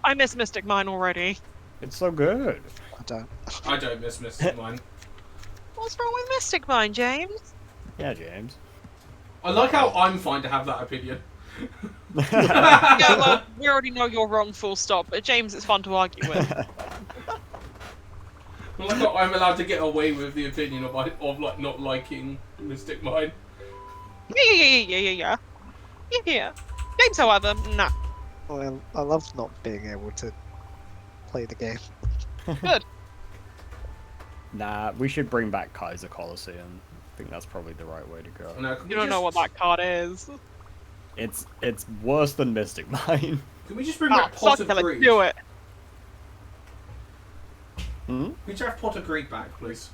I miss Mystic Mine already. It's so good. I don't. I don't miss Mystic Mine. What's wrong with Mystic Mine, James? Yeah, James. I like how I'm fine to have that opinion. Yeah, well, we already know you're wrong, full stop. But James, it's fun to argue with. I like how I'm allowed to get away with the opinion of like not liking Mystic Mine. Yeah. James, however, nah. Well, I love not being able to play the game. Good. Nah, we should bring back Kaiser Coliseum. I think that's probably the right way to go. No, You don't know what that card is. It's worse than Mystic Mine. Can we just bring back Pot Fuck of it, Greed? do it. Hmm? Can we just have Pot of Greed back, please?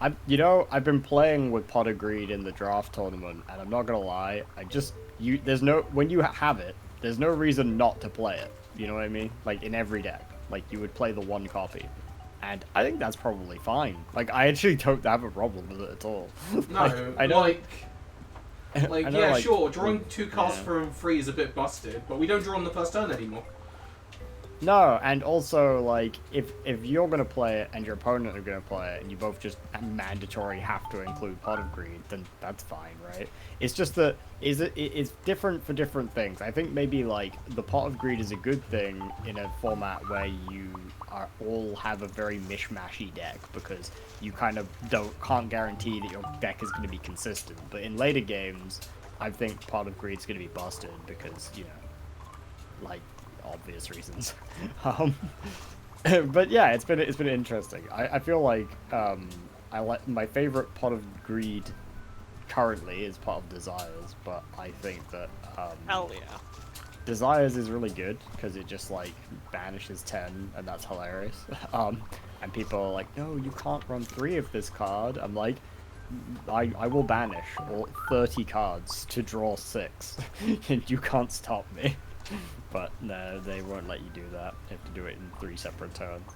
I've been playing with Pot of Greed in the draft tournament, and I'm not gonna lie, when you have it, there's no reason not to play it. You know what I mean? Like in every deck, like you would play the one copy, and I think that's probably fine. Like I actually don't have a problem with it at all. No, I know, yeah, sure, drawing 2 cards yeah. from 3 is a bit busted, but we don't draw on the first turn anymore. No, and also like if you're gonna play it and your opponent are gonna play it, and you both just mandatory have to include Pot of Greed, then that's fine, right? It's just that it's different for different things. I think maybe like the Pot of Greed is a good thing in a format where you all have a very mishmashy deck, because you kind of can't guarantee that your deck is going to be consistent. But in later games, I think Pot of Greed's going to be busted because, you know, like obvious reasons. But yeah, it's been interesting. I feel like I like my favorite Pot of Greed currently is Pot of Desires, but I think that Hell yeah. Desires is really good because it just like banishes 10, and that's hilarious. And people are like, no, you can't run 3 of this card. I'm like, I will banish all 30 cards to draw 6, and you can't stop me. But no, they won't let you do that. You have to do it in 3 separate turns.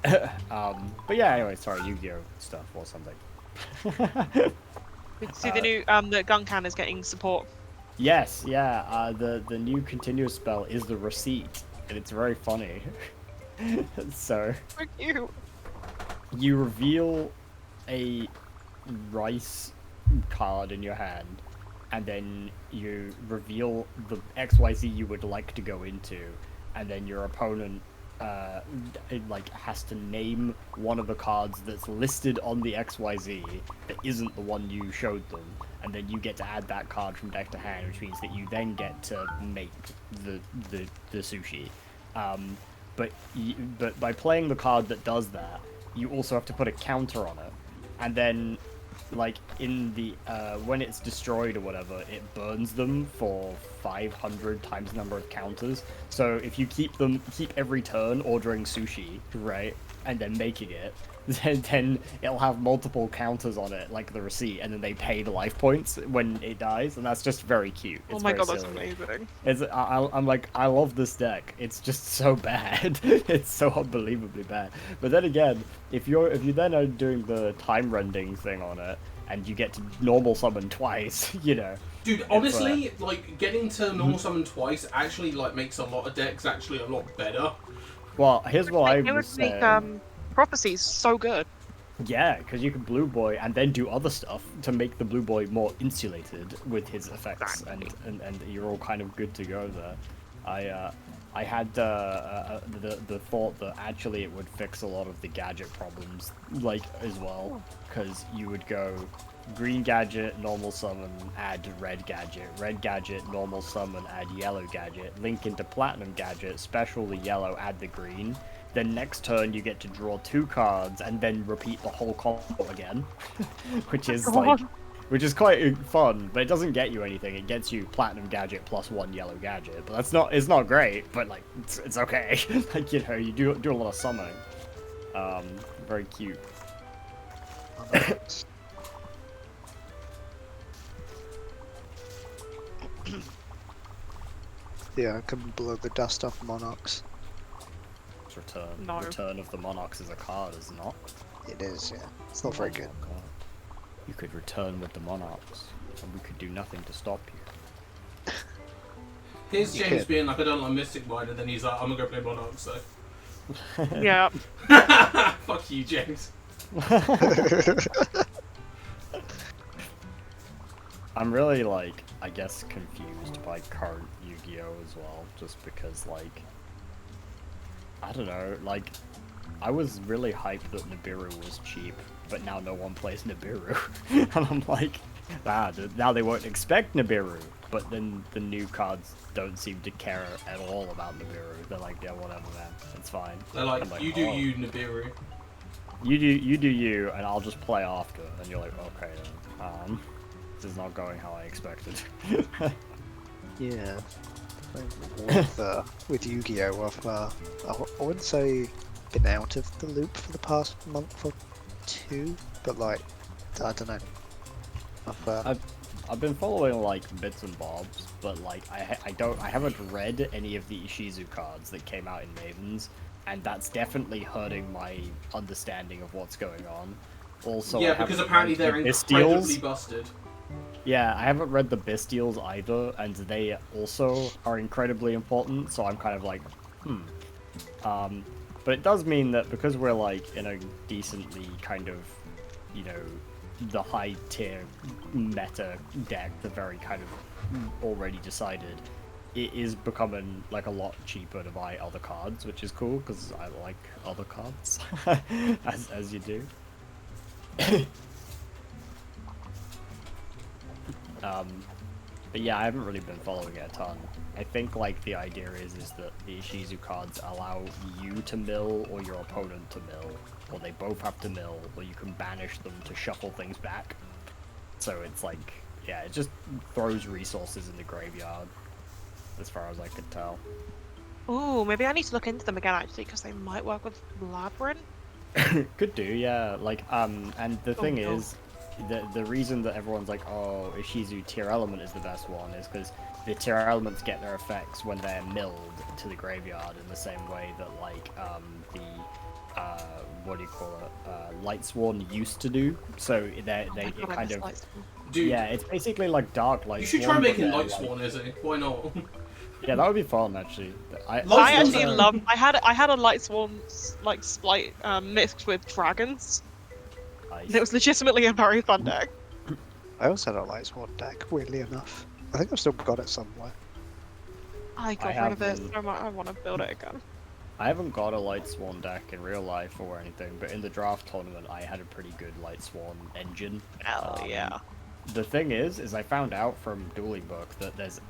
But yeah, anyway, sorry, Yu-Gi-Oh stuff or something. See the new the gun can is getting support. Yes, yeah. The new continuous spell is the receipt, and it's very funny. So So cute. you reveal a rice card in your hand, and then you reveal the XYZ you would like to go into, and then your opponent has to name one of the cards that's listed on the XYZ that isn't the one you showed them, and then you get to add that card from deck to hand, which means that you then get to make the sushi. But by playing the card that does that, you also have to put a counter on it, and then like in the when it's destroyed or whatever, it burns them for 500 times the number of counters. So if you keep every turn ordering sushi, right, and then making it, then it'll have multiple counters on it, like the receipt, and then they pay the life points when it dies, and that's just very cute. It's Oh my god, very that's silly. amazing. I'm like, I love this deck. It's just so bad. It's so unbelievably bad. But then again, if you then are doing the time rending thing on it, and you get to normal summon twice, you know. Dude, honestly, like getting to normal summon twice actually like makes a lot of decks actually a lot better. Well, here's what I It would was make saying. prophecies so good. Yeah, because you can Blue Boy and then do other stuff to make the Blue Boy more insulated with his effects, and you're all kind of good to go there. I had the thought that actually it would fix a lot of the gadget problems, like, as well, because you would go green gadget, normal summon, add red gadget, normal summon, add yellow gadget, link into platinum gadget, special the yellow, add the green. Then next turn you get to draw 2 cards and then repeat the whole combo again, which is quite fun, but it doesn't get you anything. It gets you platinum gadget plus 1 yellow gadget, but it's not great, but like it's okay. Like, you know, you do a lot of summoning. Very cute. Yeah, I can blow the dust off Monarchs. Return. No. Return of the Monarchs is a card, is it not? It is, yeah. It's not very good. Oh, God. You could return with the Monarchs, and we could do nothing to stop you. Here's You James could. being like, I don't like Mystic Mine, and then he's like, I'm gonna go play Monarch, so. Yeah. Fuck you, James. I'm really, like, I guess confused by current Yu-Gi-Oh! As well, just because, like, I don't know, like, I was really hyped that Nibiru was cheap, but now no one plays Nibiru. And I'm like, now they won't expect Nibiru, but then the new cards don't seem to care at all about Nibiru. They're like, yeah, whatever, man, it's fine. They're like, I'm you do oh. you, Nibiru. You do you, and I'll just play after. And you're like, okay then. This is not going how I expected. Yeah. With Yu-Gi-Oh! I wouldn't say been out of the loop for the past month or two, but like, I don't know. I've been following like bits and bobs, but like I haven't read any of the Ishizu cards that came out in Mavens, and that's definitely hurting my understanding of what's going on. Also, Yeah, I because haven't apparently read they're the incredibly Bistials. busted. Yeah, I haven't read the Bistials either, and they also are incredibly important, so I'm kind of like, But it does mean that because we're like in a decently kind of, you know, the high tier meta deck, the very kind of already decided, it is becoming like a lot cheaper to buy other cards, which is cool because I like other cards, as you do. But yeah, I haven't really been following it a ton. I think like the idea is that the Ishizu cards allow you to mill or your opponent to mill, or they both have to mill, or you can banish them to shuffle things back. So it's like, yeah, it just throws resources in the graveyard, as far as I could tell. Ooh, maybe I need to look into them again actually, because they might work with Labyrinth. Could do, yeah. Like, and the thing no. is, the reason that everyone's like, oh, Ishizu tier element is the best one is because the tier elements get their effects when they're milled to the graveyard in the same way that like the what do you call it, Lightsworn used to do. So they Oh my it God, I kind miss of Lightsworn. Dude, yeah, it's basically like Dark Lightsworn. you should try but making they're, Lightsworn, Izzy. Why not? Yeah, that would be fun actually. I Lightsworn's actually are- love. I had a Lightsworn like Splight mixed with dragons. nice. And it was legitimately a very fun deck. I also had a Lightsworn deck, weirdly enough. I think I've still got it somewhere. I got rid of it so much. I want to build it again. I haven't got a Lightsworn deck in real life or anything, but in the draft tournament I had a pretty good Lightsworn engine. Hell yeah. The thing is I found out from Dueling Book that there's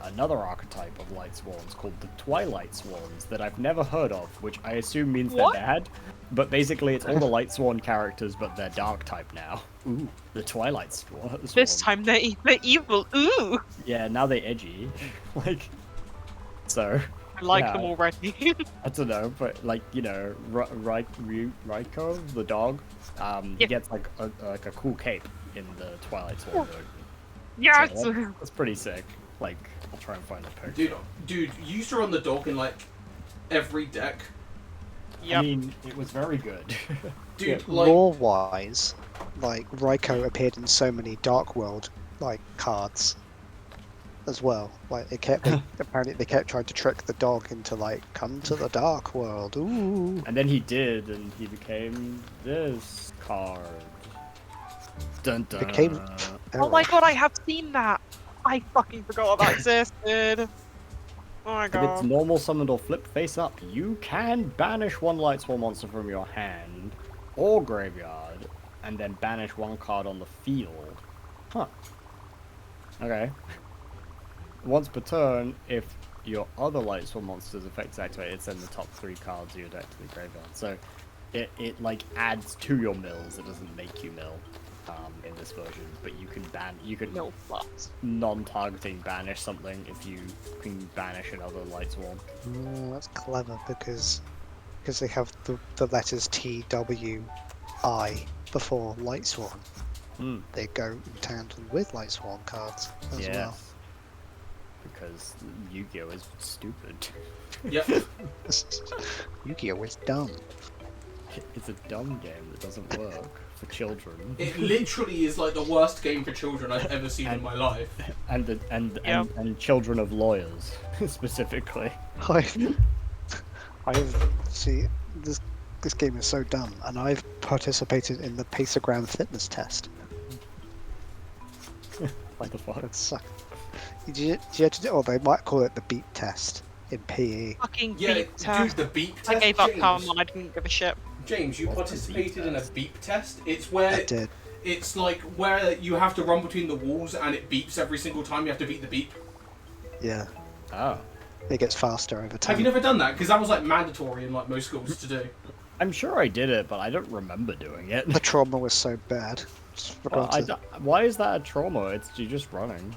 another archetype of Lightsworns called the Twilight Swans that I've never heard of, which I assume means What? they're bad. But basically it's all the Lightsworn characters, but they're Dark type now. Ooh, the Twilight Swans. This time they're evil. Ooh, Yeah, now they edgy. Like, so... I like Yeah. them already. I don't know, but like, you know, Raiko, the dog, he Yeah. gets like a cool cape in the Twilight Swan version. Yes. So that's pretty sick. Like, I'll try and find a picture. Dude, you used to run the dog in like every deck. I Yep. mean, it was very good. Dude, like Lore-wise, like Raiko appeared in so many Dark World like cards as well. Like apparently they kept trying to trick the dog into like come to the Dark World. Ooh. And then he did, and he became this card. Dun dun. Became- Oh my God, I have seen that. I fucking forgot that existed. Oh my If it's God. normal summoned or flipped face up, you can banish one Lightsworn monster from your hand or graveyard, and then banish one card on the field. Huh. Okay. Once per turn, if your other Lightsworn monster's effects activated, send the top 3 cards of your deck to the graveyard. So it like adds to your mills. It doesn't make you mill in this version, but you can No flux. non-targeting banish something if you can banish another Lightsworn. Oh, that's clever because they have the letters T W I before Lightsworn. Hmm. They go in tandem with Lightsworn cards as Yes. well. Because Yu-Gi-Oh is stupid. yep. Yu-Gi-Oh is dumb. It's a dumb game that doesn't work for children. It literally is like the worst game for children I've ever seen in my life. And children of lawyers specifically. I've see this game is so dumb, and I've participated in the Pacergram fitness test. What the fuck? That sucks. Did you have to do, or they might call it the beep test in PE. Fucking Yeah, beep dude, test. the beep test. I gave up James. Palm. I didn't give a shit. James, you What's the beep participated in a test? beep test. It's where I did. it's like where you have to run between the walls and it beeps every single time you have to beat the beep. Yeah, Oh. it gets faster over time. Have you never done that? Because that was like mandatory in like most schools to do. I'm sure I did it, but I don't remember doing it. The trauma was so bad. Just Well, forgot to- why is that a trauma? It's you're just running.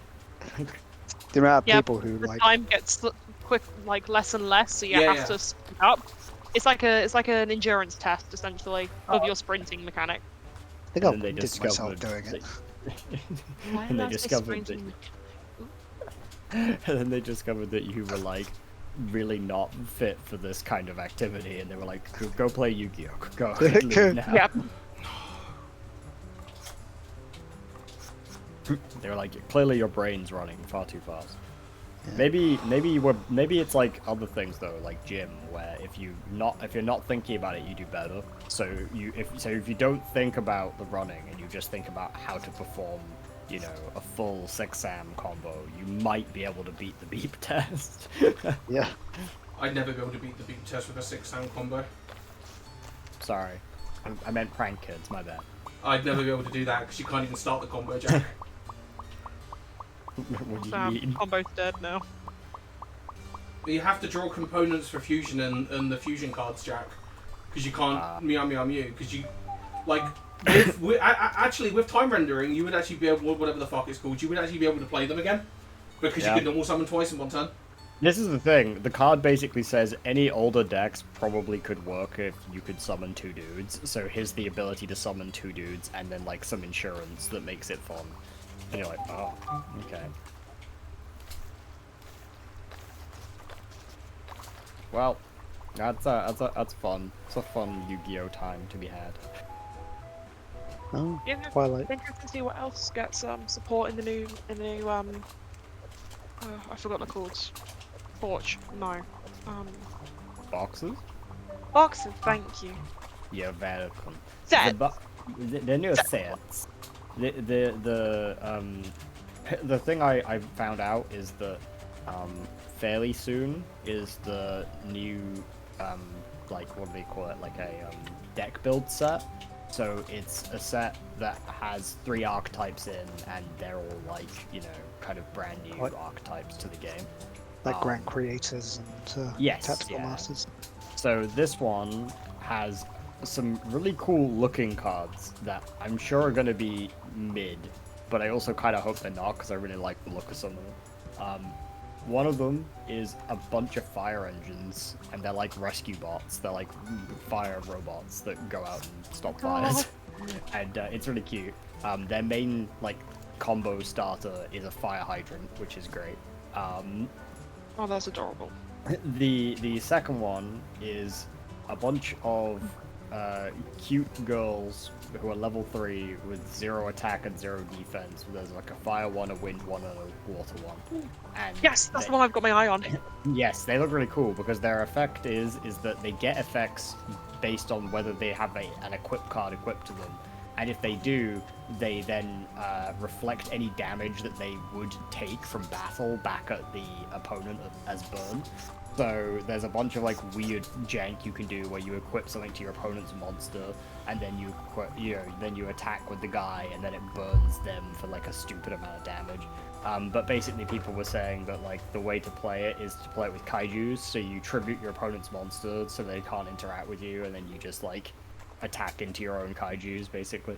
the amount of Yeah, people who The like time gets quick, like less and less, so you Yeah, have yeah. to speed up. It's like an endurance test essentially of your sprinting mechanic. I think I'll And then they did myself discovered doing it. and they discovered that and then they discovered that you were like really not fit for this kind of activity, and they were like, go play Yu-Gi-Oh! Go leave now. Yeah. They were like, clearly your brain's running far too fast. Yeah. Maybe it's like other things though, like gym, where if you're not thinking about it, you do better. So if you don't think about the running and you just think about how to perform, you know, a full 6-SAM combo, you might be able to beat the beep test. Yeah. I'd never be able to beat the beep test with a 6-sound combo. Sorry, I meant prank kids. My bad. I'd never be able to do that because you can't even start the combo, Jack. What do you mean? Combo's dead now. You have to draw components for fusion and the fusion cards, Jack, because you can't meow meow mew. Because you, like, actually with time rendering, you would actually be able, whatever the fuck it's called, you would actually be able to play them again, because Yeah. you could normal summon twice in one turn. This is the thing. The card basically says any older decks probably could work if you could summon 2 dudes. So here's the ability to summon 2 dudes, and then like some insurance that makes it fun. And you're like, oh, okay. Well, that's fun. It's a fun Yu-Gi-Oh time to be had. Oh, Yeah, Twilight. interesting to see what else gets support in the new I forgot the called. Forge. No. Boxes? Boxes. Thank you. You're welcome. Set. The new sets. The thing I found out is that fairly soon is the new like what do they call it, like a deck build set. So it's a set that has 3 archetypes in, and they're all like, you know, kind of brand new What? archetypes to the game. Like grant creators and yes, tactical yeah. masters. So this one has some really cool looking cards that I'm sure are going to be mid, but I also kind of hope they're not, because I really like the look of some of them. One of them is a bunch of fire engines, and they're like rescue bots. They're like fire robots that go out and stop fires, and it's really cute. Their main like combo starter is a fire hydrant, which is great. Oh, that's adorable. The second one is a bunch of cute girls who are level 3 with 0 attack and 0 defense. There's like a fire one, a wind one, and a water one. And Yes, that's the one I've got my eye on. yes, they look really cool because their effect is that they get effects based on whether they have an equip card equipped to them. And if they do, they then reflect any damage that they would take from battle back at the opponent as burn. So there's a bunch of like weird jank you can do where you equip something to your opponent's monster, and then then you attack with the guy, and then it burns them for like a stupid amount of damage. But basically, people were saying that like the way to play it is to play it with kaijus. So you tribute your opponent's monster so they can't interact with you, and then you just like attack into your own kaijus basically.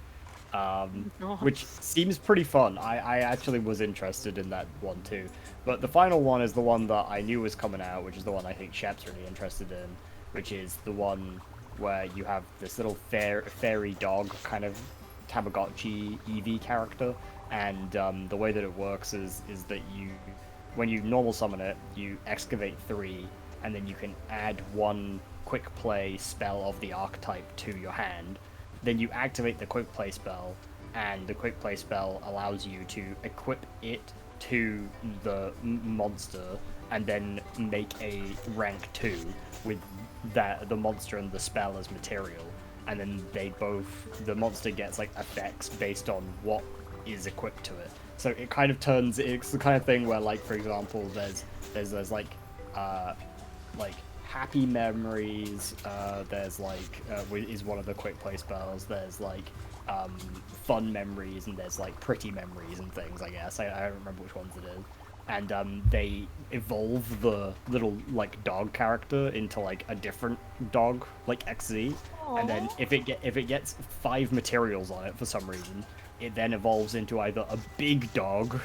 Which seems pretty fun. I actually was interested in that one too. But the final one is the one that I knew was coming out, which is the one I think Shep's really interested in, which is the one where you have this little fairy dog kind of Tamagotchi Eevee character, and the way that it works is that when you normal summon it, you excavate 3, and then you can add one quick play spell of the archetype to your hand. Then you activate the quick play spell, and the quick play spell allows you to equip it to the monster, and then make a rank 2 with the monster and the spell as material. And then the monster gets like effects based on what is equipped to it. So it kind of it's the kind of thing where, like, for example, there's like happy memories, there's like is one of the quick play spells, there's like fun memories, and there's like pretty memories and things, I guess. I don't remember which ones it is. And they evolve the little like dog character into like a different dog, like XZ. And then if it gets 5 materials on it for some reason, it then evolves into either a big dog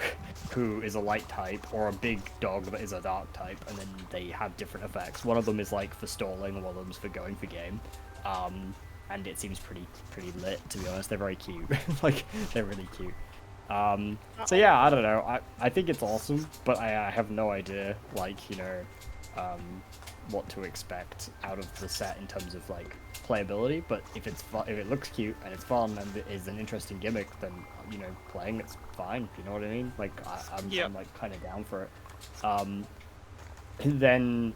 who is a light type, or a big dog that is a dark type, and then they have different effects. One of them is like for stalling, and one of them is for going for game. And it seems pretty lit, to be honest. They're very cute. Like, they're really cute. So yeah, I don't know. I think it's awesome, but I have no idea, like, you know, what to expect out of the set in terms of like playability. But if it's if it looks cute and it's fun and it is an interesting gimmick, then, you know, playing it's fine. You know what I mean? Like, I'm like kind of down for it. And then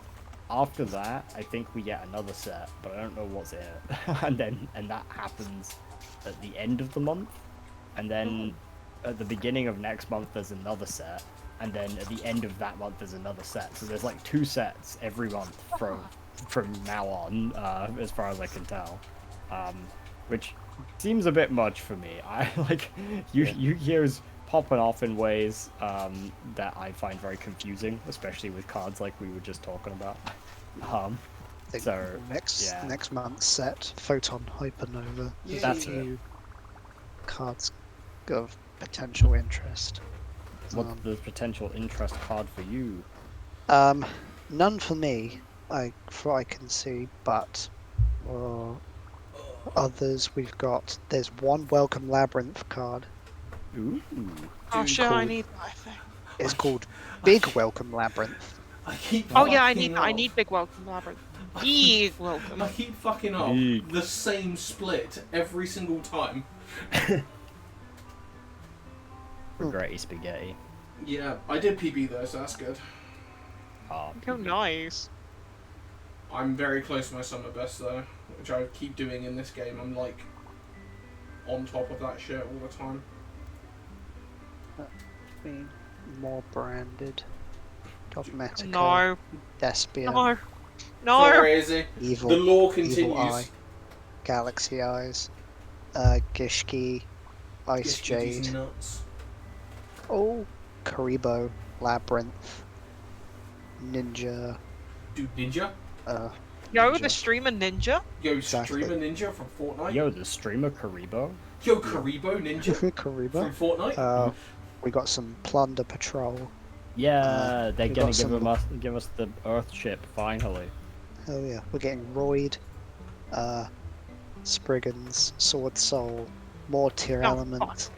after that, I think we get another set, but I don't know what's in it. and that happens at the end of the month, and then at the beginning of next month there's another set, and then at the end of that month there's another set. So there's like 2 sets every month from now on, as far as I can tell, which seems a bit much for me. I like Yu-Gi-Oh's popping off in ways that I find very confusing, especially with cards like we were just talking about. I think So next month's set, Photon Hypernova. Yeah, That's yeah. new cards of potential interest. What's the potential interest card for you? None for me, for I can see, but others there's one Welcome Labyrinth card. Ooh. Oh Dude, shit, I cool. need that, I think. It's called Big Welcome Labyrinth. I keep Oh yeah, fucking I up. need big welcome labyrinth. Big welcome. I keep fucking up Big. the same split every single time. Spaghetti spaghetti. Yeah, I did PB though, so that's good. Oh, Oh nice. I'm very close to my summer best though, which I keep doing in this game. I'm like on top of that shit all the time. Being more branded. Dogmatica. No. Despian. No. No. Crazy. Evil. The lore Evil Eye. continues. Galaxy Eyes. Gishki. Ice These Jade. nuts. Oh. Karibo. Labyrinth. Ninja. Dude, Ninja. Yo, Ninja. the streamer ninja. Yo, Exactly. streamer Ninja from Fortnite. Yo, the streamer Karibo. Yo, Karibo Ninja Karibo. from Fortnite. We got some Plunder Patrol. Yeah, they're we gonna got some- give us the Earth ship finally. Oh yeah, we're getting Royd, Spriggans, Sword Soul, more Tier Oh, Element,